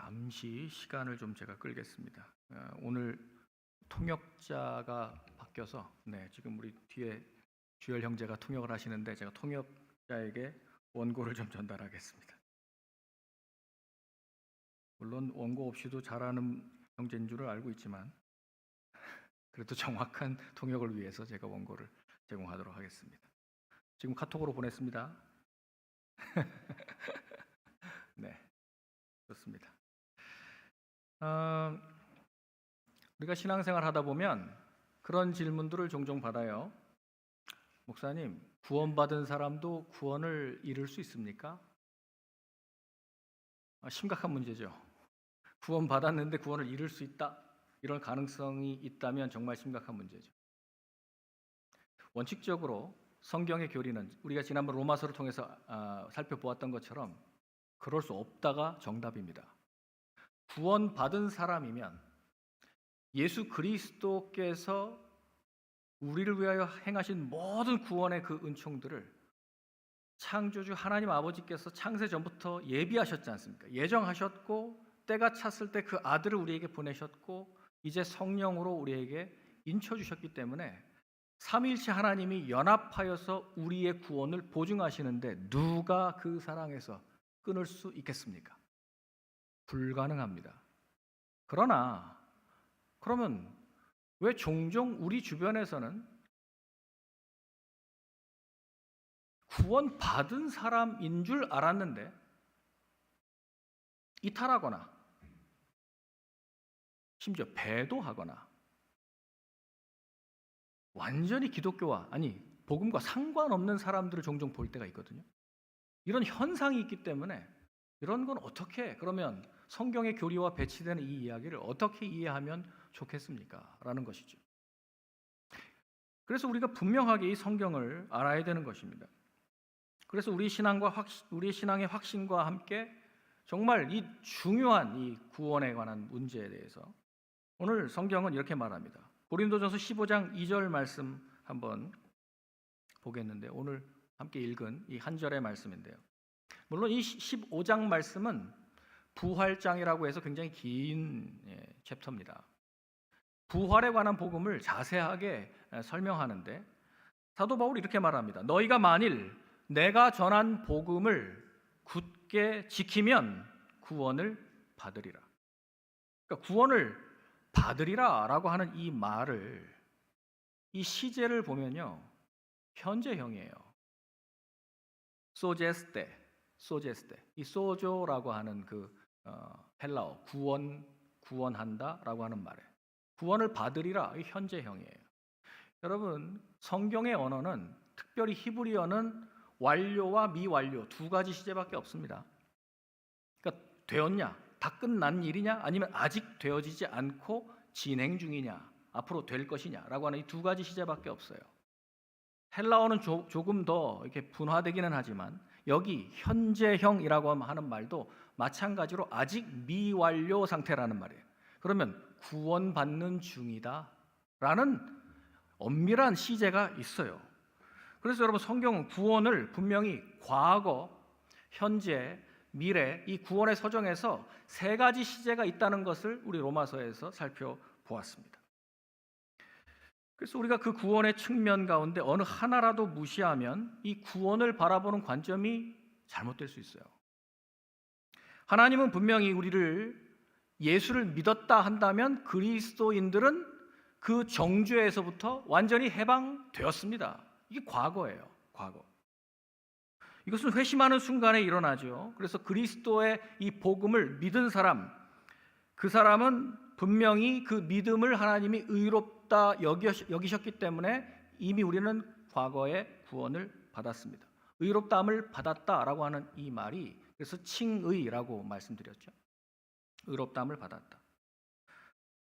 잠시 시간을 좀 제가 끌겠습니다. 오늘 통역자가 바뀌어서 지금 우리 뒤에 주열 형제가 통역을 하시는데 제가 통역자에게 원고를 좀 전달하겠습니다. 물론 원고 없이도 잘하는 형제인 줄을 알고 있지만 그래도 정확한 통역을 위해서 제가 원고를 제공하도록 하겠습니다. 지금 카톡으로 보냈습니다. 네, 좋습니다. 우리가 신앙생활 하다 보면 그런 질문들을 종종 받아요. 목사님, 구원받은 사람도 구원을 잃을 수 있습니까? 심각한 문제죠. 구원받았는데 구원을 잃을 수 있다? 이런 가능성이 있다면 정말 심각한 문제죠. 원칙적으로 성경의 교리는 우리가 지난번 로마서를 통해서 살펴보았던 것처럼 그럴 수 없다가 정답입니다. 구원받은 사람이면 예수 그리스도께서 우리를 위하여 행하신 모든 구원의 그 은총들을 창조주 하나님 아버지께서 창세 전부터 예비하셨지 않습니까? 예정하셨고 때가 찼을 때 그 아들을 우리에게 보내셨고 이제 성령으로 우리에게 인쳐주셨기 때문에 삼위일체 하나님이 연합하여서 우리의 구원을 보증하시는데 누가 그 사랑에서 끊을 수 있겠습니까? 불가능합니다. 그러면 왜 종종 우리 주변에서는 구원받은 사람인 줄 알았는데 이탈하거나 심지어 배도하거나 완전히 기독교와 복음과 상관없는 사람들을 종종 볼 때가 있거든요. 이런 현상이 있기 때문에 이런 건 어떻게 그러면 성경의 교리와 배치되는 이 이야기를 어떻게 이해하면 좋겠습니까? 라는 것이죠. 그래서 우리가 분명하게 이 성경을 알아야 되는 것입니다. 그래서 우리 신앙의 확신과 함께 정말 이 중요한 이 구원에 관한 문제에 대해서 오늘 성경은 이렇게 말합니다. 고린도전서 15장 2절 말씀 한번 보겠는데 오늘 함께 읽은 이 한 절의 말씀인데요. 물론 이 15장 말씀은 부활장이라고 해서 굉장히 긴 챕터입니다. 부활에 관한 복음을 자세하게 설명하는데 사도 바울이 이렇게 말합니다. 너희가 만일 내가 전한 복음을 굳게 지키면 구원을 받으리라. 그러니까 구원을 받으리라라고 하는 이 말을 이 시제를 보면요 현재형이에요. 소제스테 이 소조라고 하는 그 헬라어 구원한다라고 하는 말에 구원을 받으리라 이 현재형이에요. 여러분 성경의 언어는 특별히 히브리어는 완료와 미완료 두 가지 시제밖에 없습니다. 그러니까 되었냐, 다 끝난 일이냐, 아니면 아직 되어지지 않고 진행 중이냐, 앞으로 될 것이냐라고 하는 이 두 가지 시제밖에 없어요. 헬라어는 조금 더 이렇게 분화되기는 하지만 여기 현재형이라고 하는 말도 마찬가지로 아직 미완료 상태라는 말이에요. 그러면 구원받는 중이다라는 엄밀한 시제가 있어요. 그래서 여러분 성경은 구원을 분명히 과거, 현재, 미래 이 구원의 서정에서 세 가지 시제가 있다는 것을 우리 로마서에서 살펴보았습니다. 그래서 우리가 그 구원의 측면 가운데 어느 하나라도 무시하면 이 구원을 바라보는 관점이 잘못될 수 있어요. 하나님은 분명히 우리를 예수를 믿었다 한다면 그리스도인들은 그 정죄에서부터 완전히 해방되었습니다. 이게 과거예요. 과거. 이것은 회심하는 순간에 일어나죠. 그래서 그리스도의 이 복음을 믿은 사람, 그 사람은 분명히 그 믿음을 하나님이 의롭다 여기셨기 때문에 이미 우리는 과거에 구원을 받았습니다. 의롭다함을 받았다라고 하는 이 말이 그래서 칭의라고 말씀드렸죠. 의롭다함을 받았다.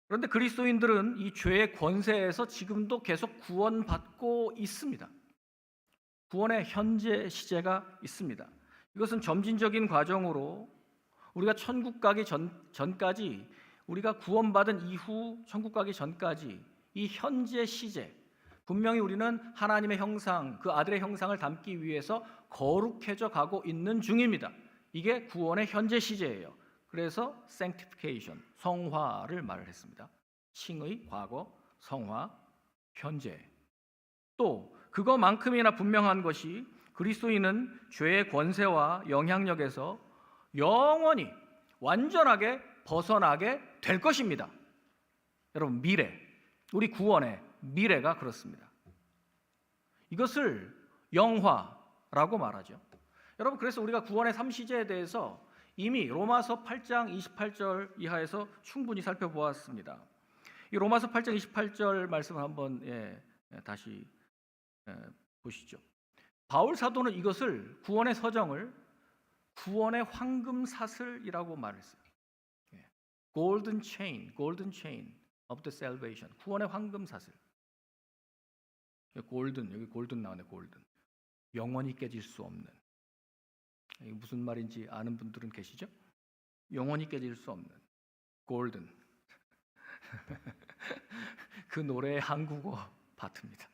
그런데 그리스도인들은 이 죄의 권세에서 지금도 계속 구원받고 있습니다. 구원의 현재 시제가 있습니다. 이것은 점진적인 과정으로 우리가 천국 가기 전까지 우리가 구원받은 이후 천국 가기 전까지 이 현재 시제 분명히 우리는 하나님의 형상, 그 아들의 형상을 담기 위해서 거룩해져 가고 있는 중입니다. 이게 구원의 현재 시제예요. 그래서 sanctification, 성화를 말을 했습니다. 칭의, 과거, 성화, 현재. 또 그거만큼이나 분명한 것이 그리스도인은 죄의 권세와 영향력에서 영원히 완전하게 벗어나게 될 것입니다. 여러분, 미래, 우리 구원의 미래가 그렇습니다. 이것을 영화라고 말하죠. 여러분, 그래서 우리가 구원의 3시제에 대해서 이미 로마서 8장 28절 이하에서 충분히 살펴보았습니다. 이 로마서 8장 28절 말씀을 한번 다시 보시죠. 바울 사도는 이것을 구원의 서정을 구원의 황금 사슬이라고 말했어요. Golden chain of the salvation. 구원의 황금 사슬. 골든, 여기 골든 나오네. 골든. 영원히 깨질 수 없는. 이게 무슨 말인지 아는 분들은 계시죠? 영원히 깨질 수 없는 골든. 그 노래의 한국어 파트입니다.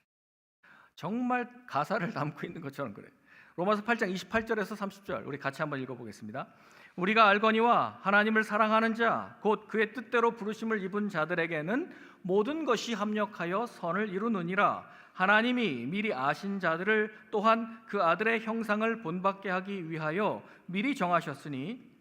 정말 가사를 담고 있는 것처럼 그래. 로마서 8장 28절에서 30절 우리 같이 한번 읽어보겠습니다. 우리가 알거니와 하나님을 사랑하는 자 곧 그의 뜻대로 부르심을 입은 자들에게는 모든 것이 합력하여 선을 이루느니라. 하나님이 미리 아신 자들을 또한 그 아들의 형상을 본받게 하기 위하여 미리 정하셨으니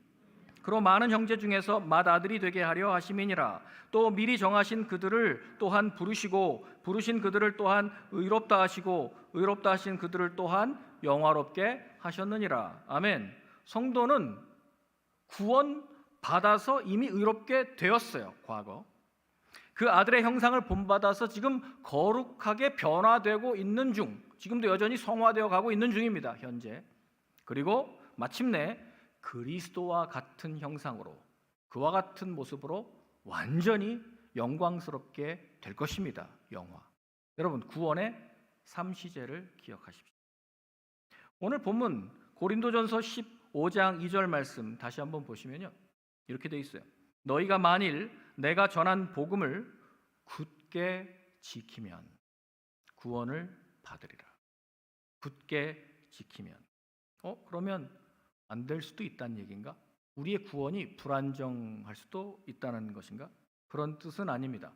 그로 많은 형제 중에서 맏아들이 되게 하려 하심이니라. 또 미리 정하신 그들을 또한 부르시고 부르신 그들을 또한 의롭다 하시고 의롭다 하신 그들을 또한 영화롭게 하셨느니라. 아멘. 성도는 구원 받아서 이미 의롭게 되었어요. 과거. 그 아들의 형상을 본받아서 지금 거룩하게 변화되고 있는 중, 지금도 여전히 성화되어 가고 있는 중입니다. 현재. 그리고 마침내 그리스도와 같은 형상으로, 그와 같은 모습으로 완전히 영광스럽게 될 것입니다. 영화. 여러분, 구원의 3시제를 기억하십시오. 오늘 본문 고린도전서 15장 2절 말씀 다시 한번 보시면요, 이렇게 돼 있어요. 너희가 만일 내가 전한 복음을 굳게 지키면 구원을 받으리라. 굳게 지키면. 그러면 안 될 수도 있다는 얘기인가? 우리의 구원이 불안정할 수도 있다는 것인가? 그런 뜻은 아닙니다.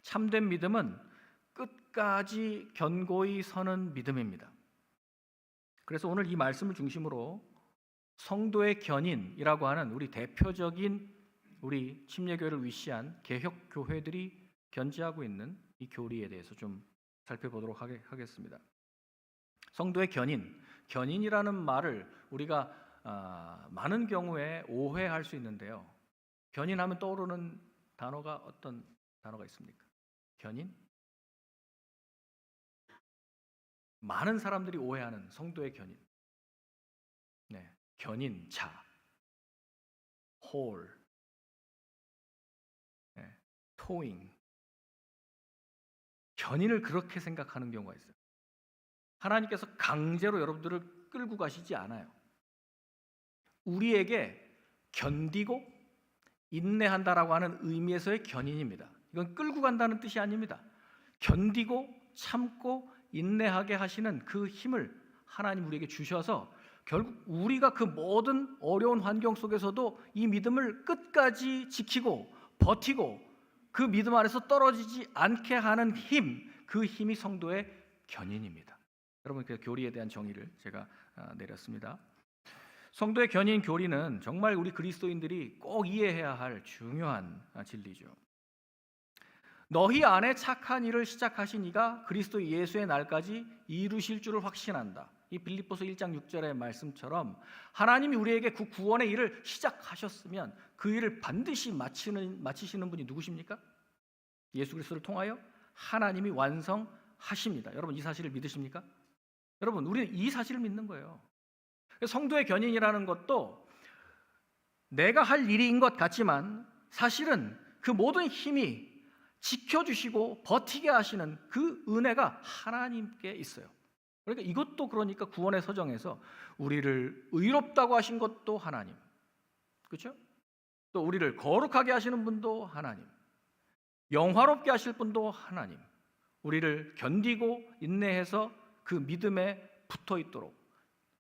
참된 믿음은 끝까지 견고히 서는 믿음입니다. 그래서 오늘 이 말씀을 중심으로 성도의 견인이라고 하는 우리 대표적인 우리 침례교회를 위시한 개혁교회들이 견지하고 있는 이 교리에 대해서 좀 살펴보도록 하겠습니다. 성도의 견인이라는 말을 우리가 많은 경우에 오해할 수 있는데요. 견인하면 떠오르는 단어가 어떤 단어가 있습니까? 견인? 많은 사람들이 오해하는 성도의 견인. 견인자, 홀, 토잉. 견인을 그렇게 생각하는 경우가 있어요. 하나님께서 강제로 여러분들을 끌고 가시지 않아요. 우리에게 견디고 인내한다라고 하는 의미에서의 견인입니다. 이건 끌고 간다는 뜻이 아닙니다. 견디고 참고 인내하게 하시는 그 힘을 하나님 우리에게 주셔서 결국 우리가 그 모든 어려운 환경 속에서도 이 믿음을 끝까지 지키고 버티고 그 믿음 안에서 떨어지지 않게 하는 힘, 그 힘이 성도의 견인입니다. 여러분, 그 교리에 대한 정의를 제가 내렸습니다. 성도의 견인 교리는 정말 우리 그리스도인들이 꼭 이해해야 할 중요한 진리죠. 너희 안에 착한 일을 시작하신 이가 그리스도 예수의 날까지 이루실 줄을 확신한다. 이 빌립보서 1장 6절의 말씀처럼 하나님이 우리에게 그 구원의 일을 시작하셨으면 그 일을 반드시 마치시는 분이 누구십니까? 예수 그리스도를 통하여 하나님이 완성하십니다. 여러분, 이 사실을 믿으십니까? 여러분, 우리는 이 사실을 믿는 거예요. 성도의 견인이라는 것도 내가 할 일인 것 같지만 사실은 그 모든 힘이 지켜주시고 버티게 하시는 그 은혜가 하나님께 있어요. 그러니까 이것도 그러니까 구원의 서정에서 우리를 의롭다고 하신 것도 하나님, 그렇죠? 또 우리를 거룩하게 하시는 분도 하나님, 영화롭게 하실 분도 하나님, 우리를 견디고 인내해서 그 믿음에 붙어 있도록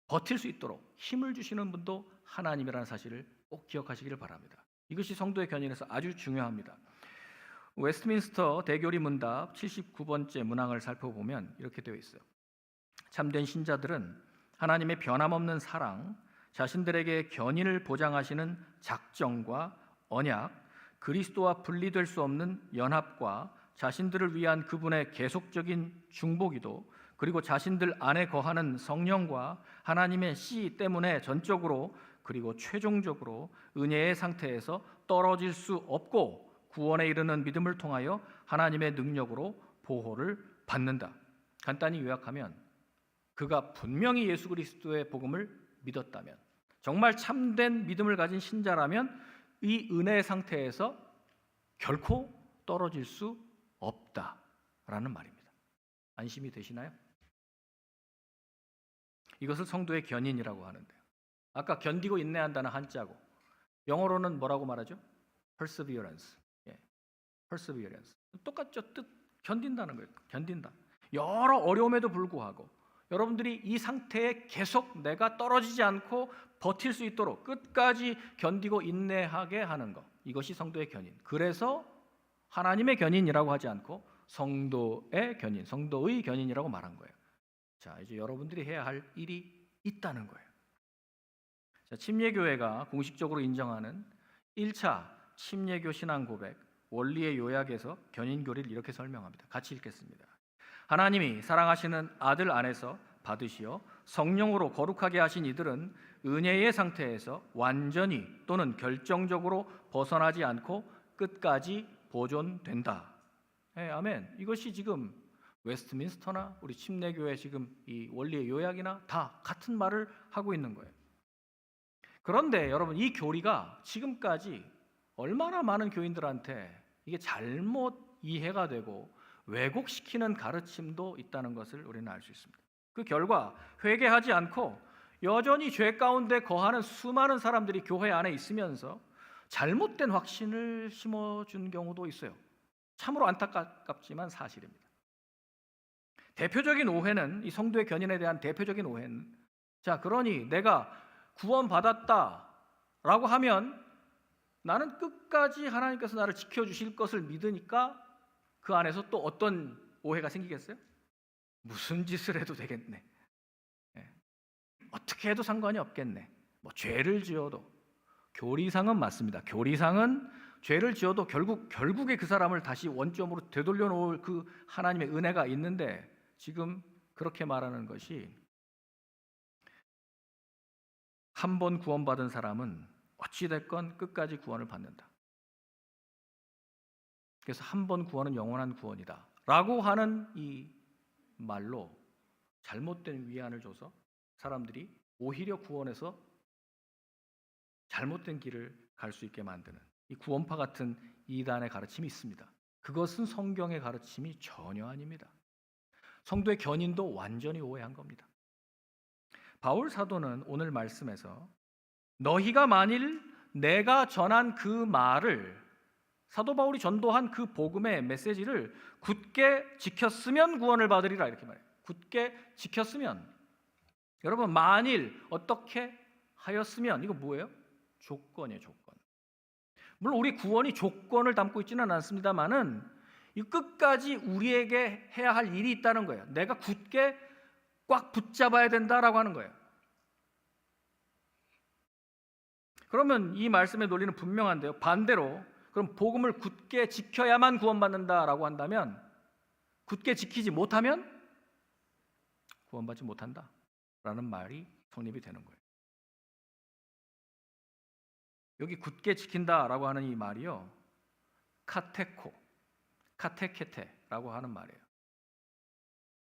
버틸 수 있도록 힘을 주시는 분도 하나님이라는 사실을 꼭 기억하시기를 바랍니다. 이것이 성도의 견인에서 아주 중요합니다. 웨스트민스터 대교리 문답 79번째 문항을 살펴보면 이렇게 되어 있어요. 참된 신자들은 하나님의 변함없는 사랑, 자신들에게 견인을 보장하시는 작정과 언약, 그리스도와 분리될 수 없는 연합과 자신들을 위한 그분의 계속적인 중보기도, 그리고 자신들 안에 거하는 성령과 하나님의 씨 때문에 전적으로 그리고 최종적으로 은혜의 상태에서 떨어질 수 없고 구원에 이르는 믿음을 통하여 하나님의 능력으로 보호를 받는다. 간단히 요약하면 그가 분명히 예수 그리스도의 복음을 믿었다면, 정말 참된 믿음을 가진 신자라면 이 은혜의 상태에서 결코 떨어질 수 없다라는 말입니다. 안심이 되시나요? 이것을 성도의 견인이라고 하는데요. 아까 견디고 인내한다는 한자고 영어로는 뭐라고 말하죠? perseverance. perseverance. 똑같죠. 뜻 견딘다는 거예요. 견딘다. 여러 어려움에도 불구하고 여러분들이 이 상태에 계속 내가 떨어지지 않고 버틸 수 있도록 끝까지 견디고 인내하게 하는 것. 이것이 성도의 견인. 그래서 하나님의 견인이라고 하지 않고 성도의 견인, 성도의 견인이라고 말한 거예요. 자, 이제 여러분들이 해야 할 일이 있다는 거예요. 자, 침례교회가 공식적으로 인정하는 1차 침례교 신앙 고백 원리의 요약에서 견인교리를 이렇게 설명합니다. 같이 읽겠습니다. 하나님이 사랑하시는 아들 안에서 받으시어 성령으로 거룩하게 하신 이들은 은혜의 상태에서 완전히 또는 결정적으로 벗어나지 않고 끝까지 보존된다. 아멘. 이것이 지금 웨스트민스터나 우리 침례교회 지금 이 원리의 요약이나 다 같은 말을 하고 있는 거예요. 그런데 여러분, 이 교리가 지금까지 얼마나 많은 교인들한테 이게 잘못 이해가 되고 왜곡시키는 가르침도 있다는 것을 우리는 알 수 있습니다. 그 결과 회개하지 않고 여전히 죄 가운데 거하는 수많은 사람들이 교회 안에 있으면서 잘못된 확신을 심어준 경우도 있어요. 참으로 안타깝지만 사실입니다. 대표적인 오해는, 이 성도의 견인에 대한 대표적인 오해는, 자, 그러니 내가 구원받았다라고 하면 나는 끝까지 하나님께서 나를 지켜주실 것을 믿으니까 그 안에서 또 어떤 오해가 생기겠어요? 무슨 짓을 해도 되겠네. 어떻게 해도 상관이 없겠네. 뭐 죄를 지어도. 교리상은 맞습니다. 교리상은 죄를 지어도 결국에 그 사람을 다시 원점으로 되돌려 놓을 그 하나님의 은혜가 있는데, 지금 그렇게 말하는 것이 한 번 구원받은 사람은 어찌됐건 끝까지 구원을 받는다. 그래서 한 번 구원은 영원한 구원이다 라고 하는 이 말로 잘못된 위안을 줘서 사람들이 오히려 구원에서 잘못된 길을 갈 수 있게 만드는 이 구원파 같은 이단의 가르침이 있습니다. 그것은 성경의 가르침이 전혀 아닙니다. 성도의 견인도 완전히 오해한 겁니다. 바울 사도는 오늘 말씀에서 너희가 만일 내가 전한 그 말을, 사도 바울이 전도한 그 복음의 메시지를 굳게 지켰으면 구원을 받으리라, 이렇게 말해요. 굳게 지켰으면. 여러분, 만일 어떻게 하였으면, 이거 뭐예요? 조건이에요, 조건. 물론 우리 구원이 조건을 담고 있지는 않습니다만은 이 끝까지 우리에게 해야 할 일이 있다는 거예요. 내가 굳게 꽉 붙잡아야 된다라고 하는 거예요. 그러면 이 말씀의 논리는 분명한데요. 반대로 그럼 복음을 굳게 지켜야만 구원받는다라고 한다면, 굳게 지키지 못하면 구원받지 못한다라는 말이 성립이 되는 거예요. 여기 굳게 지킨다라고 하는 이 말이요, 카테케테라고 하는 말이에요.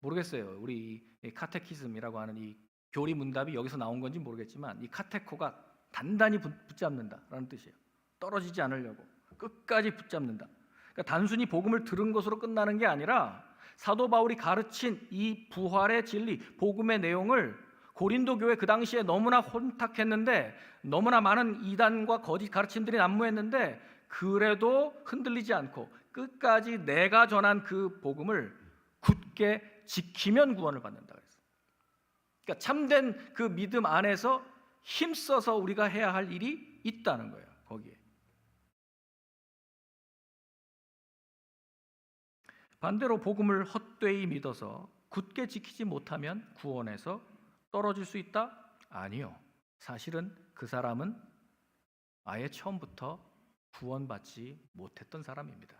모르겠어요. 우리 카테키즘이라고 하는 이 교리 문답이 여기서 나온 건지 모르겠지만, 이 카테코가 단단히 붙잡는다라는 뜻이에요. 떨어지지 않으려고 끝까지 붙잡는다. 그러니까 단순히 복음을 들은 것으로 끝나는 게 아니라 사도 바울이 가르친 이 부활의 진리, 복음의 내용을 고린도 교회 그 당시에 너무나 혼탁했는데, 너무나 많은 이단과 거짓 가르침들이 난무했는데, 그래도 흔들리지 않고 끝까지 내가 전한 그 복음을 굳게 지키면 구원을 받는다 그랬어요. 그러니까 참된 그 믿음 안에서 힘써서 우리가 해야 할 일이 있다는 거예요. 거기에. 반대로 복음을 헛되이 믿어서 굳게 지키지 못하면 구원에서 떨어질 수 있다? 아니요. 사실은 그 사람은 아예 처음부터 구원받지 못했던 사람입니다.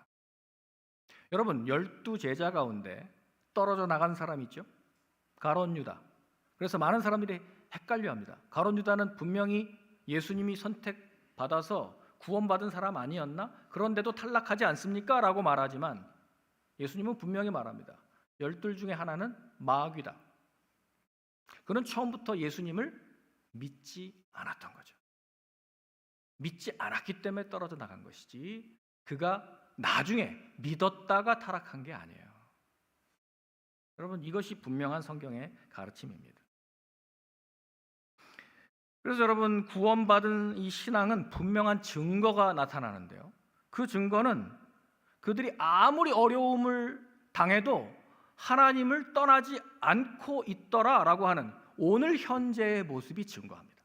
여러분, 12제자 가운데 떨어져 나간 사람이 있죠? 가룟 유다. 그래서 많은 사람들이 헷갈려합니다. 가룟 유다는 분명히 예수님이 선택받아서 구원받은 사람 아니었나? 그런데도 탈락하지 않습니까? 라고 말하지만 예수님은 분명히 말합니다. 12 중에 하나는 마귀다. 그는 처음부터 예수님을 믿지 않았던 거죠. 믿지 않았기 때문에 떨어져 나간 것이지 그가 나중에 믿었다가 타락한 게 아니에요. 여러분, 이것이 분명한 성경의 가르침입니다. 그래서 여러분, 구원받은 이 신앙은 분명한 증거가 나타나는데요. 그 증거는 그들이 아무리 어려움을 당해도 하나님을 떠나지 않고 있더라라고 하는 오늘 현재의 모습이 증거합니다.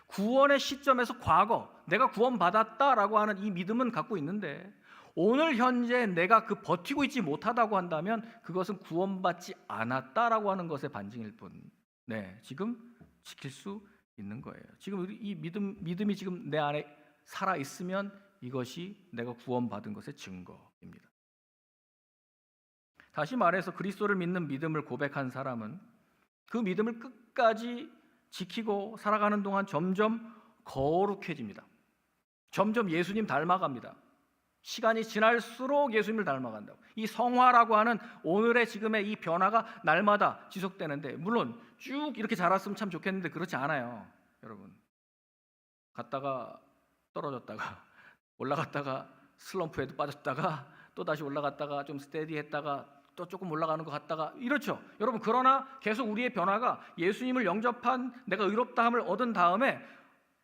구원의 시점에서 과거, 내가 구원받았다라고 하는 이 믿음은 갖고 있는데 오늘 현재 내가 그 버티고 있지 못하다고 한다면 그것은 구원받지 않았다라고 하는 것의 반증일 뿐. 네, 지금 지킬 수 있는 거예요. 지금 이 믿음이 지금 내 안에 살아 있으면 이것이 내가 구원받은 것의 증거입니다. 다시 말해서 그리스도를 믿는 믿음을 고백한 사람은 그 믿음을 끝까지 지키고 살아가는 동안 점점 거룩해집니다. 점점 예수님 닮아갑니다. 시간이 지날수록 예수님을 닮아간다고. 이 성화라고 하는 오늘의 지금의 이 변화가 날마다 지속되는데, 물론 쭉 이렇게 자랐으면 참 좋겠는데 그렇지 않아요. 여러분, 갔다가 떨어졌다가 올라갔다가 슬럼프에도 빠졌다가 또 다시 올라갔다가 좀 스테디했다가 또 조금 올라가는 것 같다가 이렇죠. 여러분, 그러나 계속 우리의 변화가 예수님을 영접한 내가 의롭다함을 얻은 다음에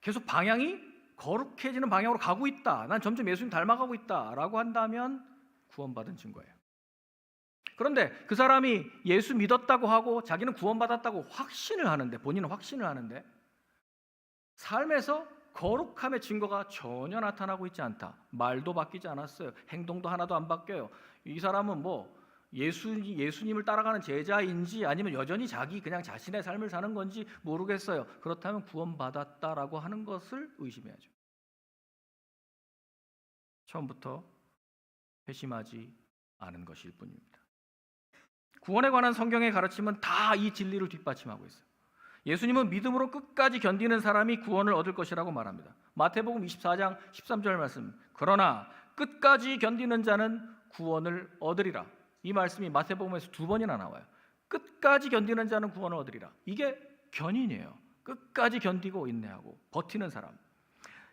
계속 방향이 거룩해지는 방향으로 가고 있다. 난 점점 예수님 닮아가고 있다라고 한다면 구원받은 증거예요. 그런데 그 사람이 예수 믿었다고 하고 자기는 구원받았다고 확신을 하는데, 본인은 확신을 하는데 삶에서 거룩함의 증거가 전혀 나타나고 있지 않다. 말도 바뀌지 않았어요. 행동도 하나도 안 바뀌어요. 이 사람은 예수님을 따라가는 제자인지 아니면 여전히 그냥 자신의 삶을 사는 건지 모르겠어요. 그렇다면 구원받았다라고 하는 것을 의심해야죠. 처음부터 회심하지 않은 것일 뿐입니다. 구원에 관한 성경의 가르침은 다 이 진리를 뒷받침하고 있어요. 예수님은 믿음으로 끝까지 견디는 사람이 구원을 얻을 것이라고 말합니다. 마태복음 24장 13절 말씀, 그러나 끝까지 견디는 자는 구원을 얻으리라. 이 말씀이 마태복음에서 2번이나 나와요. 끝까지 견디는 자는 구원을 얻으리라. 이게 견인이에요. 끝까지 견디고 인내하고 버티는 사람.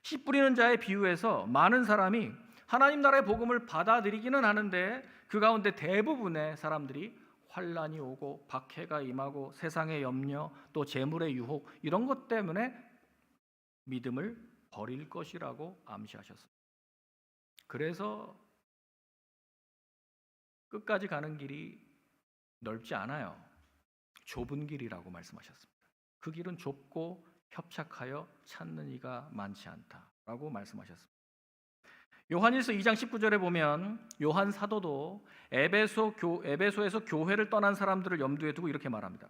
씨 뿌리는 자의 비유에서 많은 사람이 하나님 나라의 복음을 받아들이기는 하는데 그 가운데 대부분의 사람들이 환난이 오고 박해가 임하고 세상의 염려, 또 재물의 유혹, 이런 것 때문에 믿음을 버릴 것이라고 암시하셨습니다. 그래서 끝까지 가는 길이 넓지 않아요. 좁은 길이라고 말씀하셨습니다. 그 길은 좁고 협착하여 찾는 이가 많지 않다라고 말씀하셨습니다. 요한일서 2장 19절에 보면 요한 사도도 에베소에서 교회를 떠난 사람들을 염두에 두고 이렇게 말합니다.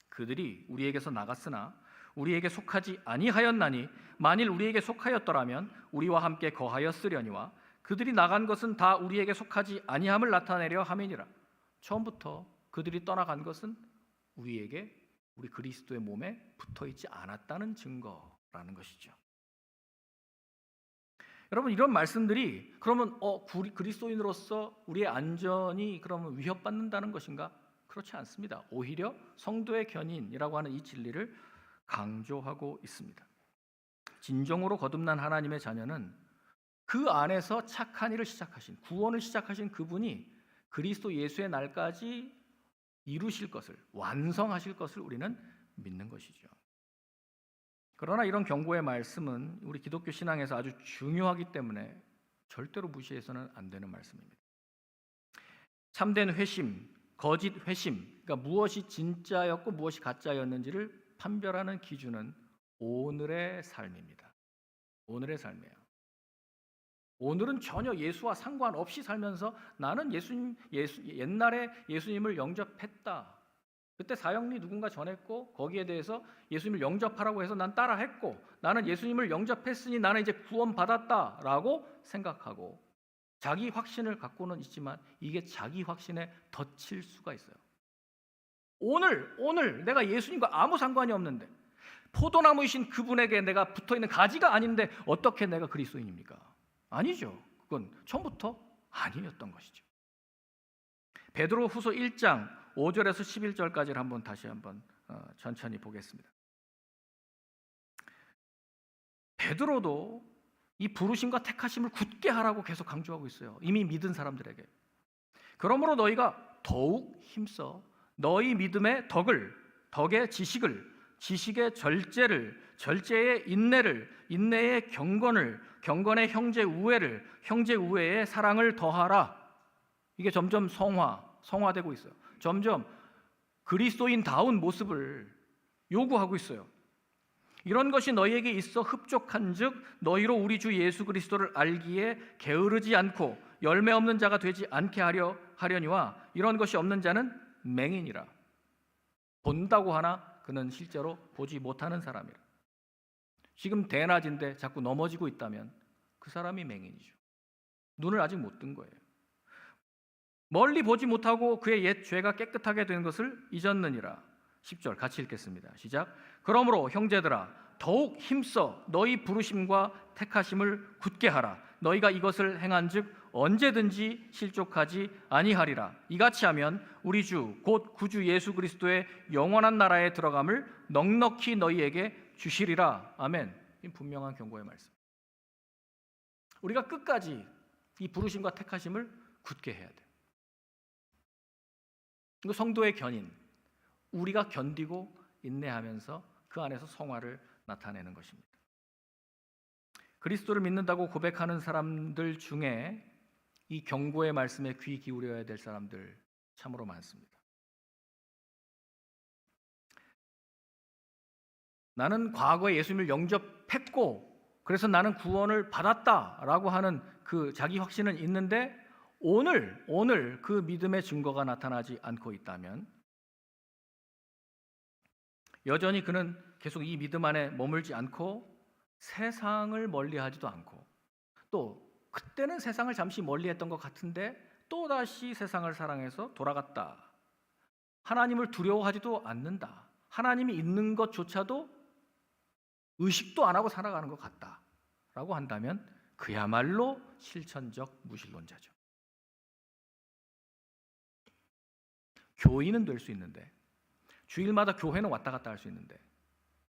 그들이 우리에게서 나갔으나 우리에게 속하지 아니하였나니 만일 우리에게 속하였더라면 우리와 함께 거하였으려니와 그들이 나간 것은 다 우리에게 속하지 아니함을 나타내려 함이니라. 처음부터 그들이 떠나간 것은 우리 그리스도의 몸에 붙어있지 않았다는 증거라는 것이죠. 여러분, 이런 말씀들이 그러면 그리스도인으로서 우리의 안전이 그러면 위협받는다는 것인가? 그렇지 않습니다. 오히려 성도의 견인이라고 하는 이 진리를 강조하고 있습니다. 진정으로 거듭난 하나님의 자녀는 그 안에서 착한 일을 시작하신, 구원을 시작하신 그분이 그리스도 예수의 날까지 이루실 것을, 완성하실 것을 우리는 믿는 것이죠. 그러나 이런 경고의 말씀은 우리 기독교 신앙에서 아주 중요하기 때문에 절대로 무시해서는 안 되는 말씀입니다. 참된 회심, 거짓 회심, 그러니까 무엇이 진짜였고 무엇이 가짜였는지를 판별하는 기준은 오늘의 삶입니다. 오늘의 삶이에요. 오늘은 전혀 예수와 상관없이 살면서 나는 옛날에 예수님을 영접했다. 그때 사형리 누군가 전했고 거기에 대해서 예수님을 영접하라고 해서 난 따라했고 나는 예수님을 영접했으니 나는 이제 구원받았다라고 생각하고 자기 확신을 갖고는 있지만 이게 자기 확신에 덧칠 수가 있어요. 오늘 내가 예수님과 아무 상관이 없는데 포도나무이신 그분에게 내가 붙어있는 가지가 아닌데 어떻게 내가 그리스도인입니까? 아니죠. 그건 처음부터 아니었던 것이죠. 베드로후서 1장 5절에서 11절까지를 다시 한번 천천히 보겠습니다. 베드로도 이 부르심과 택하심을 굳게 하라고 계속 강조하고 있어요. 이미 믿은 사람들에게. 그러므로 너희가 더욱 힘써 너희 믿음의 덕의 지식의 절제의 인내의 경건의 형제 우애에 사랑을 더하라. 이게 점점 성화되고 있어요. 점점 그리스도인다운 모습을 요구하고 있어요. 이런 것이 너희에게 있어 흡족한즉 너희로 우리 주 예수 그리스도를 알기에 게으르지 않고 열매 없는 자가 되지 않게 하려니와 이런 것이 없는 자는 맹인이라. 본다고 하나 그는 실제로 보지 못하는 사람이라. 지금 대낮인데 자꾸 넘어지고 있다면 그 사람이 맹인이죠. 눈을 아직 못 뜬 거예요. 멀리 보지 못하고 그의 옛 죄가 깨끗하게 된 것을 잊었느니라. 10절 같이 읽겠습니다. 시작. 그러므로 형제들아 더욱 힘써 너희 부르심과 택하심을 굳게 하라. 너희가 이것을 행한즉 언제든지 실족하지 아니하리라. 이같이 하면 우리 주 곧 구주 예수 그리스도의 영원한 나라에 들어감을 넉넉히 너희에게 주시리라. 아멘. 이 분명한 경고의 말씀. 우리가 끝까지 이 부르심과 택하심을 굳게 해야 돼요. 이거 성도의 견인, 우리가 견디고 인내하면서 그 안에서 성화를 나타내는 것입니다. 그리스도를 믿는다고 고백하는 사람들 중에 이 경고의 말씀에 귀 기울여야 될 사람들 참으로 많습니다. 나는 과거에 예수님을 영접했고 그래서 나는 구원을 받았다라고 하는 그 자기 확신은 있는데 오늘 그 믿음의 증거가 나타나지 않고 있다면 여전히 그는 계속 이 믿음 안에 머물지 않고 세상을 멀리하지도 않고 또 그때는 세상을 잠시 멀리했던 것 같은데 또다시 세상을 사랑해서 돌아갔다. 하나님을 두려워하지도 않는다. 하나님이 있는 것조차도 의식도 안 하고 살아가는 것 같다라고 한다면 그야말로 실천적 무신론자죠. 교인은 될 수 있는데 주일마다 교회는 왔다 갔다 할 수 있는데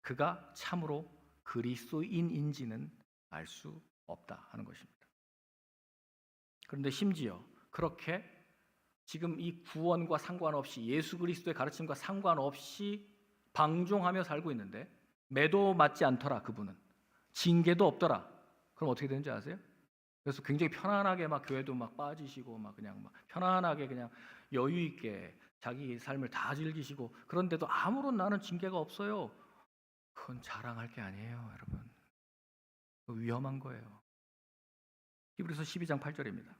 그가 참으로 그리스도인인지는 알 수 없다 하는 것입니다. 그런데 심지어 그렇게 지금 이 구원과 상관없이 예수 그리스도의 가르침과 상관없이 방종하며 살고 있는데 매도 맞지 않더라. 그분은 징계도 없더라. 그럼 어떻게 되는지 아세요? 그래서 굉장히 편안하게 막 교회도 막 빠지시고 막 그냥 막 편안하게 그냥 여유 있게 자기 삶을 다 즐기시고 그런데도 아무런 나는 징계가 없어요. 그건 자랑할 게 아니에요, 여러분. 위험한 거예요. 히브리서 12장 8절입니다.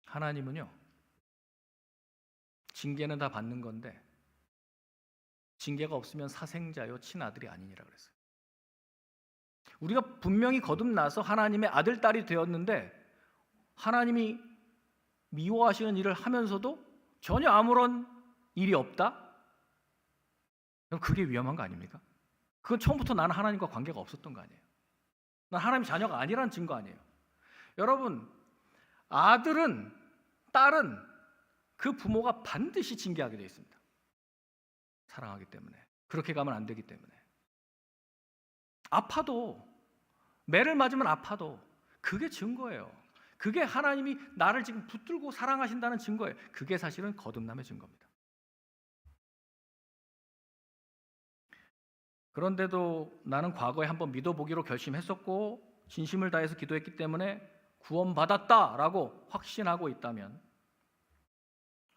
하나님은요, 징계는 다 받는 건데 징계가 없으면 사생자요 친아들이 아니니라 그랬어요. 우리가 분명히 거듭나서 하나님의 아들, 딸이 되었는데 하나님이 미워하시는 일을 하면서도 전혀 아무런 일이 없다? 그럼 그게 위험한 거 아닙니까? 그건 처음부터 나는 하나님과 관계가 없었던 거 아니에요. 난 하나님 자녀가 아니라는 증거 아니에요. 여러분, 아들은, 딸은 그 부모가 반드시 징계하게 되어 있습니다. 사랑하기 때문에. 그렇게 가면 안 되기 때문에. 아파도, 매를 맞으면 아파도 그게 증거예요. 그게 하나님이 나를 지금 붙들고 사랑하신다는 증거예요. 그게 사실은 거듭남의 증거입니다. 그런데도 나는 과거에 한번 믿어보기로 결심했었고 진심을 다해서 기도했기 때문에 구원받았다라고 확신하고 있다면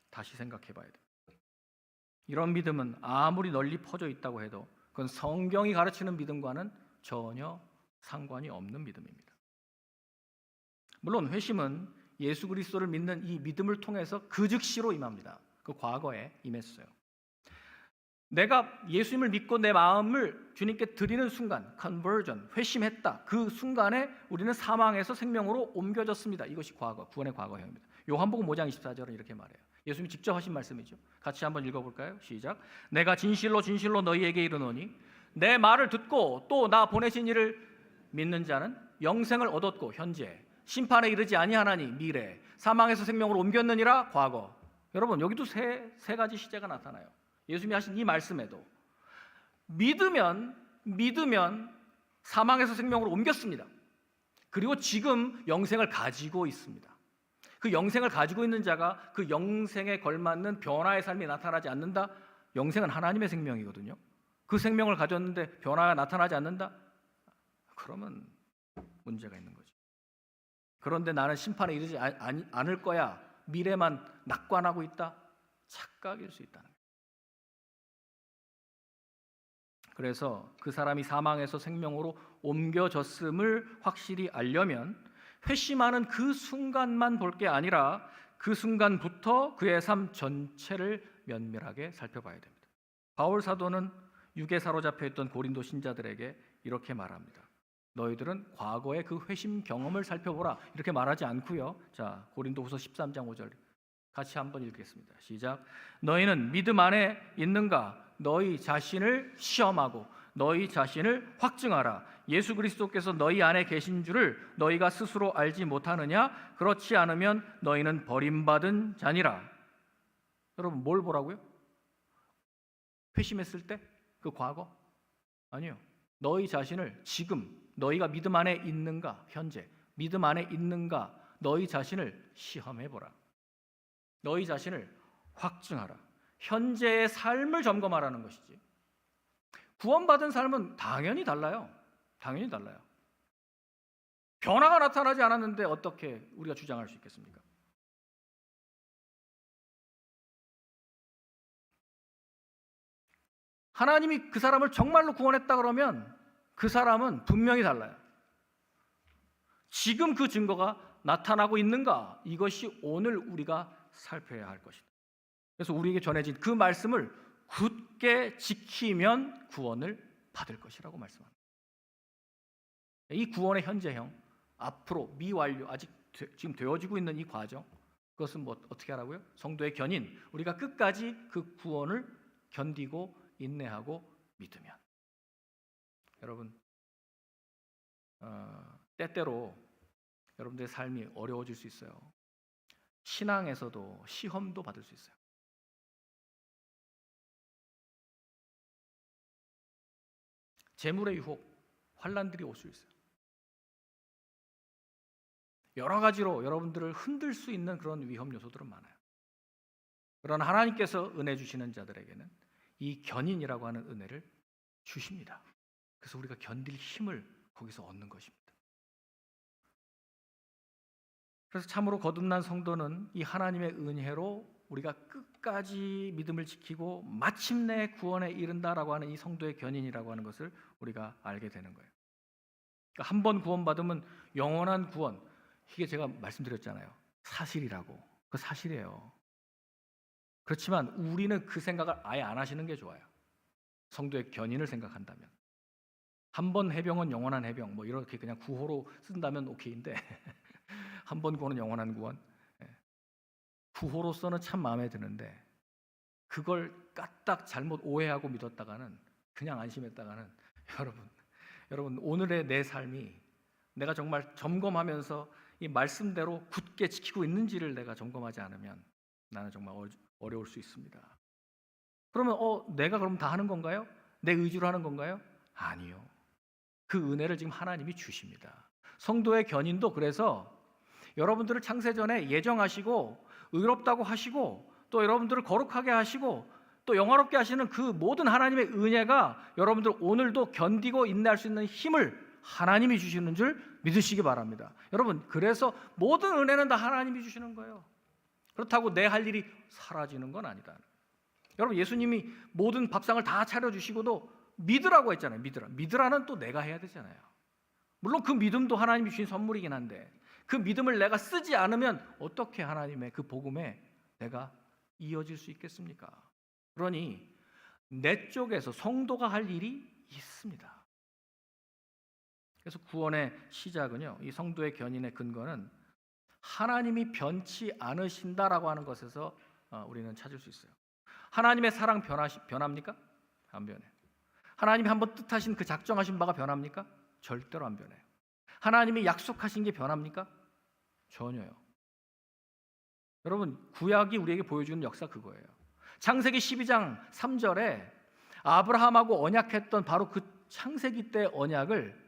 다시 생각해 봐야 돼요. 이런 믿음은 아무리 널리 퍼져 있다고 해도 그건 성경이 가르치는 믿음과는 전혀 상관이 없는 믿음입니다. 물론 회심은 예수 그리스도를 믿는 이 믿음을 통해서 그 즉시로 임합니다. 그 과거에 임했어요. 내가 예수님을 믿고 내 마음을 주님께 드리는 순간, conversion, 회심했다. 그 순간에 우리는 사망에서 생명으로 옮겨졌습니다. 이것이 과거, 구원의 과거형입니다. 요한복음 5장 24절은 이렇게 말해요. 예수님이 직접 하신 말씀이죠. 같이 한번 읽어볼까요? 시작. 내가 진실로 진실로 너희에게 이르노니 내 말을 듣고 또 나 보내신 이를 믿는 자는 영생을 얻었고 현재 심판에 이르지 아니하나니 미래 사망에서 생명으로 옮겼느니라 과거. 여러분 여기도 세 가지 시제가 나타나요. 예수님이 하신 이 말씀에도 믿으면 사망에서 생명으로 옮겼습니다. 그리고 지금 영생을 가지고 있습니다. 그 영생을 가지고 있는 자가 그 영생에 걸맞는 변화의 삶이 나타나지 않는다? 영생은 하나님의 생명이거든요. 그 생명을 가졌는데 변화가 나타나지 않는다? 그러면 문제가 있는 거죠. 그런데 나는 심판에 이르지 않을 거야. 미래만 낙관하고 있다? 착각일 수 있다는 거예요. 그래서 그 사람이 사망에서 생명으로 옮겨졌음을 확실히 알려면 회심하는 그 순간만 볼 게 아니라 그 순간부터 그의 삶 전체를 면밀하게 살펴봐야 됩니다. 바울 사도는 육에 사로잡혀 있던 고린도 신자들에게 이렇게 말합니다. 너희들은 과거의 그 회심 경험을 살펴보라. 이렇게 말하지 않고요. 자, 고린도후서 13장 5절 같이 한번 읽겠습니다. 시작. 너희는 믿음 안에 있는가? 너희 자신을 시험하고 너희 자신을 확증하라. 예수 그리스도께서 너희 안에 계신 줄을 너희가 스스로 알지 못하느냐? 그렇지 않으면 너희는 버림받은 자니라. 여러분 뭘 보라고요? 회심했을 때? 그 과거? 아니요. 너희 자신을 지금 너희가 믿음 안에 있는가? 현재 믿음 안에 있는가? 너희 자신을 시험해보라. 너희 자신을 확증하라. 현재의 삶을 점검하라는 것이지. 구원받은 삶은 당연히 달라요. 당연히 달라요. 변화가 나타나지 않았는데 어떻게 우리가 주장할 수 있겠습니까? 하나님이 그 사람을 정말로 구원했다 그러면 그 사람은 분명히 달라요. 지금 그 증거가 나타나고 있는가? 이것이 오늘 우리가 살펴야 할 것이다. 그래서 우리에게 전해진 그 말씀을 굳게 지키면 구원을 받을 것이라고 말씀합니다. 이 구원의 현재형, 앞으로 미완료, 아직 지금 되어지고 있는 이 과정, 그것은 뭐 어떻게 하라고요? 성도의 견인, 우리가 끝까지 그 구원을 견디고 인내하고 믿으면. 여러분, 때때로 여러분들의 삶이 어려워질 수 있어요. 신앙에서도 시험도 받을 수 있어요. 재물의 유혹, 환난들이 올 수 있어요. 여러 가지로 여러분들을 흔들 수 있는 그런 위험 요소들은 많아요. 그러나 하나님께서 은혜 주시는 자들에게는 이 견인이라고 하는 은혜를 주십니다. 그래서 우리가 견딜 힘을 거기서 얻는 것입니다. 그래서 참으로 거듭난 성도는 이 하나님의 은혜로 우리가 끝까지 믿음을 지키고 마침내 구원에 이른다라고 하는 이 성도의 견인이라고 하는 것을 우리가 알게 되는 거예요. 그러니까 한 번 구원받으면 영원한 구원, 이게 제가 말씀드렸잖아요. 사실이라고. 그 사실이에요. 그렇지만 우리는 그 생각을 아예 안 하시는 게 좋아요. 성도의 견인을 생각한다면. 한 번 해병은 영원한 해병, 뭐 이렇게 그냥 구호로 쓴다면 오케이인데 한 번 구원은 영원한 구원. 구호로서는 참 마음에 드는데 그걸 까딱 잘못 오해하고 믿었다가는, 그냥 안심했다가는 여러분 오늘의 내 삶이 내가 정말 점검하면서 이 말씀대로 굳게 지키고 있는지를 내가 점검하지 않으면 나는 정말 어려울 수 있습니다. 그러면 내가 그럼 다 하는 건가요? 내 의지로 하는 건가요? 아니요. 그 은혜를 지금 하나님이 주십니다. 성도의 견인도 그래서 여러분들을 창세전에 예정하시고 의롭다고 하시고 또 여러분들을 거룩하게 하시고 또 영화롭게 하시는 그 모든 하나님의 은혜가 여러분들 오늘도 견디고 인내할 수 있는 힘을 하나님이 주시는 줄 믿으시기 바랍니다. 여러분, 그래서 모든 은혜는 다 하나님이 주시는 거예요. 그렇다고 내 할 일이 사라지는 건 아니다. 여러분, 예수님이 모든 밥상을 다 차려주시고도 믿으라고 했잖아요. 믿으라는 또 내가 해야 되잖아요. 물론 그 믿음도 하나님이 주신 선물이긴 한데 그 믿음을 내가 쓰지 않으면 어떻게 하나님의 그 복음에 내가 이어질 수 있겠습니까? 그러니 내 쪽에서 성도가 할 일이 있습니다. 그래서 구원의 시작은요, 이 성도의 견인의 근거는 하나님이 변치 않으신다라고 하는 것에서 우리는 찾을 수 있어요. 하나님의 사랑 변합니까? 안 변해요. 하나님이 한번 뜻하신 그 작정하신 바가 변합니까? 절대로 안 변해요. 하나님이 약속하신 게 변합니까? 전혀요. 여러분, 구약이 우리에게 보여주는 역사 그거예요. 창세기 12장 3절에 아브라함하고 언약했던 바로 그 창세기 때 언약을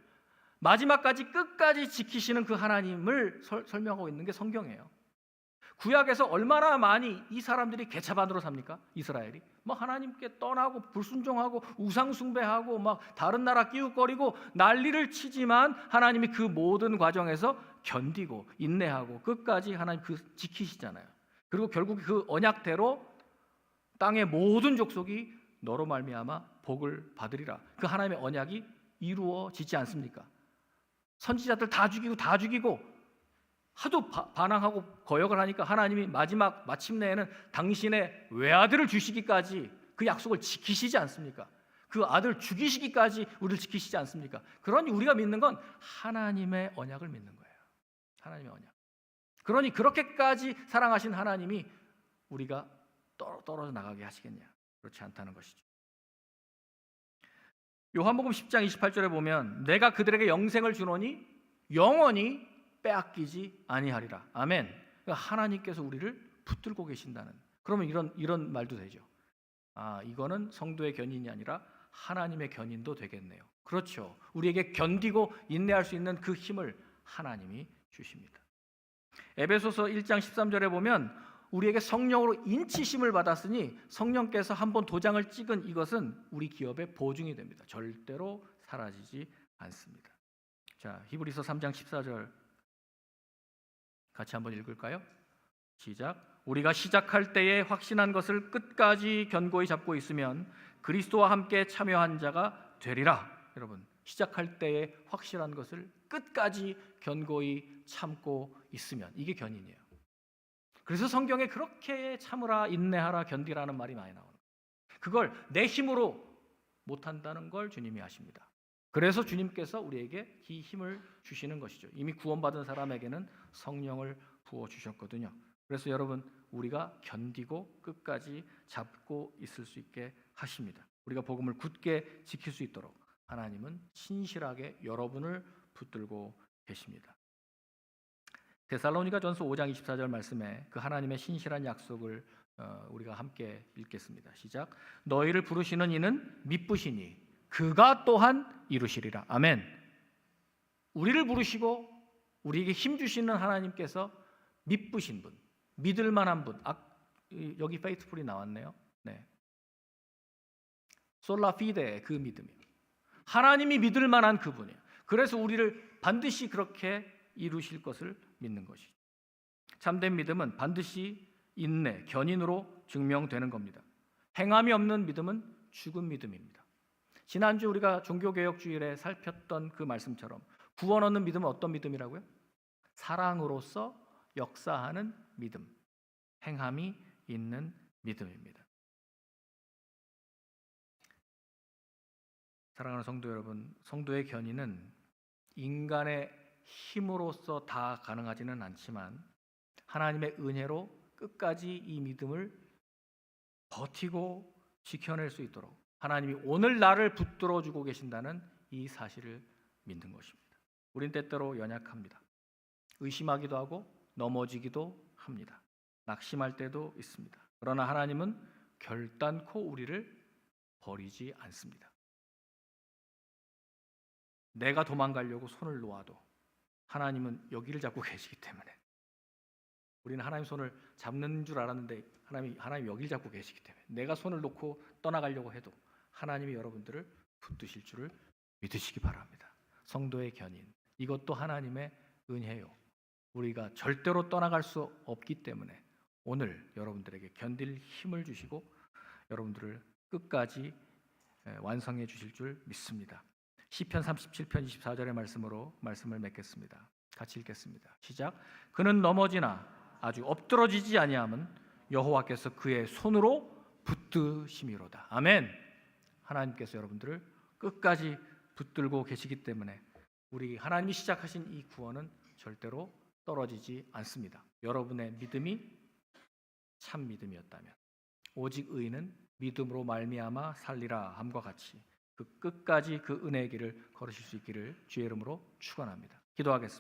마지막까지 끝까지 지키시는 그 하나님을 설명하고 있는 게 성경이에요. 구약에서 얼마나 많이 이 사람들이 개차반으로 삽니까? 이스라엘이 뭐 하나님께 떠나고 불순종하고 우상 숭배하고 막 다른 나라 끼웃거리고 난리를 치지만 하나님이 그 모든 과정에서 견디고 인내하고 끝까지 하나님 그 지키시잖아요. 그리고 결국 그 언약대로 땅의 모든 족속이 너로 말미암아 복을 받으리라. 그 하나님의 언약이 이루어지지 않습니까? 선지자들 다 죽이고 하도 반항하고 거역을 하니까 하나님이 마침내에는 당신의 외아들을 주시기까지 그 약속을 지키시지 않습니까? 그 아들 죽이시기까지 우리를 지키시지 않습니까? 그러니 우리가 믿는 건 하나님의 언약을 믿는 거예요. 하나님의 언약. 그러니 그렇게까지 사랑하신 하나님이 우리가 떨어져 나가게 하시겠냐? 그렇지 않다는 것이죠. 요한복음 10장 28절에 보면 내가 그들에게 영생을 주노니 영원히 빼앗기지 아니하리라. 아멘. 그러니까 하나님께서 우리를 붙들고 계신다는. 그러면 이런 말도 되죠. 이거는 성도의 견인이 아니라 하나님의 견인도 되겠네요. 그렇죠. 우리에게 견디고 인내할 수 있는 그 힘을 하나님이 주십니다. 에베소서 1장 13절에 보면 우리에게 성령으로 인치심을 받았으니 성령께서 한번 도장을 찍은 이것은 우리 기업의 보증이 됩니다. 절대로 사라지지 않습니다. 자, 히브리서 3장 14절 같이 한번 읽을까요? 시작. 우리가 시작할 때에 확신한 것을 끝까지 견고히 잡고 있으면 그리스도와 함께 참여한 자가 되리라. 여러분, 시작할 때에 확실한 것을 끝까지 견고히 참고 있으면 이게 견인이에요. 그래서 성경에 그렇게 참으라, 인내하라, 견디라는 말이 많이 나오는 거예요. 그걸 내 힘으로 못한다는 걸 주님이 아십니다. 그래서 주님께서 우리에게 이 힘을 주시는 것이죠. 이미 구원받은 사람에게는 성령을 부어주셨거든요. 그래서 여러분, 우리가 견디고 끝까지 잡고 있을 수 있게 하십니다. 우리가 복음을 굳게 지킬 수 있도록 하나님은 신실하게 여러분을 붙들고 계십니다. 데살로니가전서 5장 24절 말씀에 그 하나님의 신실한 약속을 우리가 함께 읽겠습니다. 시작. 너희를 부르시는 이는 미쁘시니 그가 또한 이루시리라. 아멘. 우리를 부르시고 우리에게 힘 주시는 하나님께서 미쁘신 분, 믿을 만한 분. 여기 페이트풀이 나왔네요. 네. 솔라 피데, 그 믿음이요. 하나님이 믿을 만한 그분이에요. 그래서 우리를 반드시 그렇게 이루실 것을 믿는 것이죠. 참된 믿음은 반드시 인내, 견인으로 증명되는 겁니다. 행함이 없는 믿음은 죽은 믿음입니다. 지난주 우리가 종교개혁주일에 살폈던 그 말씀처럼 구원 얻는 믿음은 어떤 믿음이라고요? 사랑으로서 역사하는 믿음, 행함이 있는 믿음입니다. 사랑하는 성도 여러분, 성도의 견인은 인간의 힘으로써 다 가능하지는 않지만 하나님의 은혜로 끝까지 이 믿음을 버티고 지켜낼 수 있도록 하나님이 오늘 나를 붙들어주고 계신다는 이 사실을 믿는 것입니다. 우린 때때로 연약합니다. 의심하기도 하고 넘어지기도 합니다. 낙심할 때도 있습니다. 그러나 하나님은 결단코 우리를 버리지 않습니다. 내가 도망가려고 손을 놓아도 하나님은 여기를 잡고 계시기 때문에 우리는 하나님 손을 잡는 줄 알았는데 하나님 여기를 잡고 계시기 때문에 내가 손을 놓고 떠나가려고 해도 하나님이 여러분들을 붙드실 줄을 믿으시기 바랍니다. 성도의 견인, 이것도 하나님의 은혜요. 우리가 절대로 떠나갈 수 없기 때문에 오늘 여러분들에게 견딜 힘을 주시고 여러분들을 끝까지 완성해 주실 줄 믿습니다. 시편 37편 24절의 말씀으로 말씀을 맺겠습니다. 같이 읽겠습니다. 시작. 그는 넘어지나 아주 엎드러지지 아니함은 여호와께서 그의 손으로 붙드심이로다. 아멘. 하나님께서 여러분들을 끝까지 붙들고 계시기 때문에 우리 하나님이 시작하신 이 구원은 절대로 떨어지지 않습니다. 여러분의 믿음이 참 믿음이었다면, 오직 의인은 믿음으로 말미암아 살리라 함과 같이 그 끝까지 그 은혜의 길을 걸으실 수 있기를 주의 이름으로 축원합니다. 기도하겠습니다.